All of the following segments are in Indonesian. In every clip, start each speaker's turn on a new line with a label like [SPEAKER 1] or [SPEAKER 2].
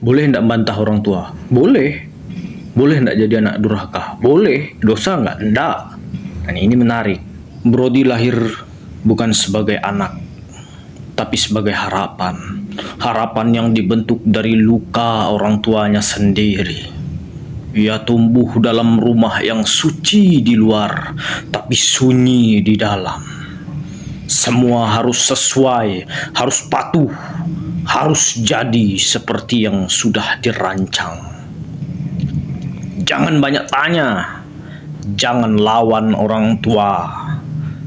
[SPEAKER 1] Boleh ndak bantah orang tua? Boleh. Boleh ndak jadi anak durhaka? Boleh. Dosa nggak? Ndak. Dan ini menarik. Brody lahir bukan sebagai anak, tapi sebagai harapan. Harapan yang dibentuk dari luka orang tuanya sendiri. Ia tumbuh dalam rumah yang suci di luar, tapi sunyi di dalam. Semua harus sesuai, harus patuh, harus jadi seperti yang sudah dirancang. Jangan banyak tanya, jangan lawan orang tua.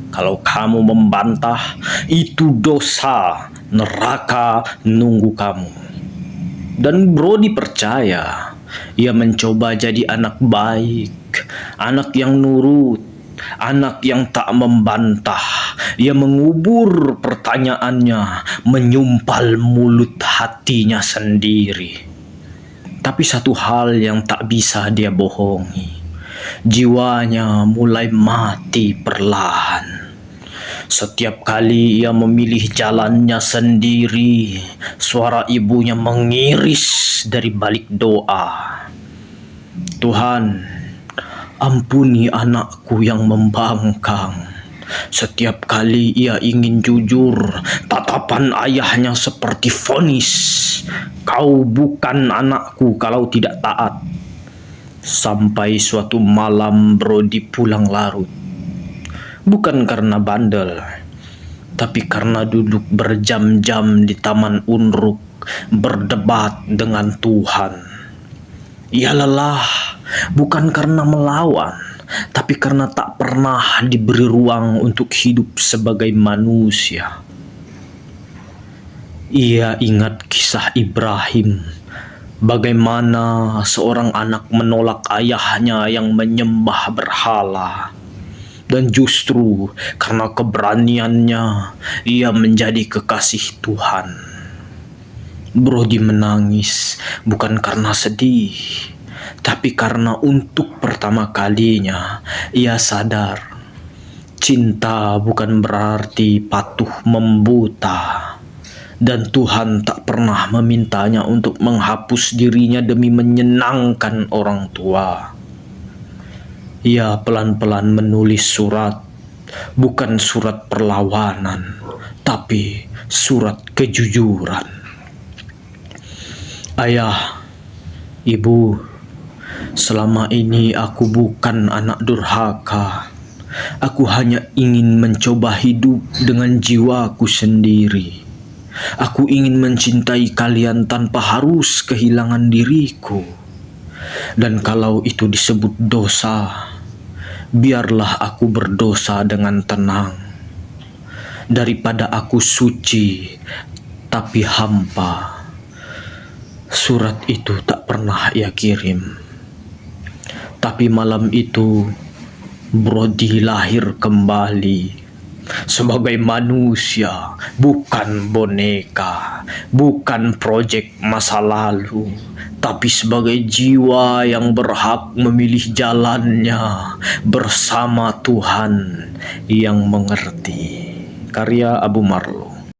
[SPEAKER 1] Kalau kamu membantah, itu dosa, neraka nunggu kamu. Dan Brody percaya, ia mencoba jadi anak baik, anak yang nurut, anak yang tak membantah. Ia mengubur pertanyaannya, menyumpal mulut hatinya sendiri. Tapi satu hal yang tak bisa dia bohongi, jiwanya mulai mati perlahan. Setiap kali ia memilih jalannya sendiri, suara ibunya mengiris dari balik doa. Tuhan, ampuni anakku yang membangkang. Setiap kali ia ingin jujur, tatapan ayahnya seperti vonis. Kau bukan anakku kalau tidak taat. Sampai suatu malam Brody pulang larut. Bukan karena bandel, tapi karena duduk berjam-jam di taman Unruk berdebat dengan Tuhan. Ia lelah, bukan karena melawan, tapi karena tak pernah diberi ruang untuk hidup sebagai manusia. Ia ingat kisah Ibrahim, bagaimana seorang anak menolak ayahnya yang menyembah berhala. Dan justru karena keberaniannya, ia menjadi kekasih Tuhan. Brody menangis bukan karena sedih, tapi karena untuk pertama kalinya ia sadar cinta bukan berarti patuh membuta. Dan Tuhan tak pernah memintanya untuk menghapus dirinya demi menyenangkan orang tua. Ia pelan-pelan menulis surat, bukan surat perlawanan, tapi surat kejujuran. Ayah, ibu, selama ini aku bukan anak durhaka. Aku hanya ingin mencoba hidup dengan jiwaku sendiri. Aku ingin mencintai kalian tanpa harus kehilangan diriku. Dan kalau itu disebut dosa, biarlah aku berdosa dengan tenang. Daripada aku suci tapi hampa. Surat itu tak pernah ia kirim. Tapi malam itu Brody lahir kembali sebagai manusia, bukan boneka, bukan proyek masa lalu, tapi sebagai jiwa yang berhak memilih jalannya bersama Tuhan yang mengerti. Karya Abu Marlo.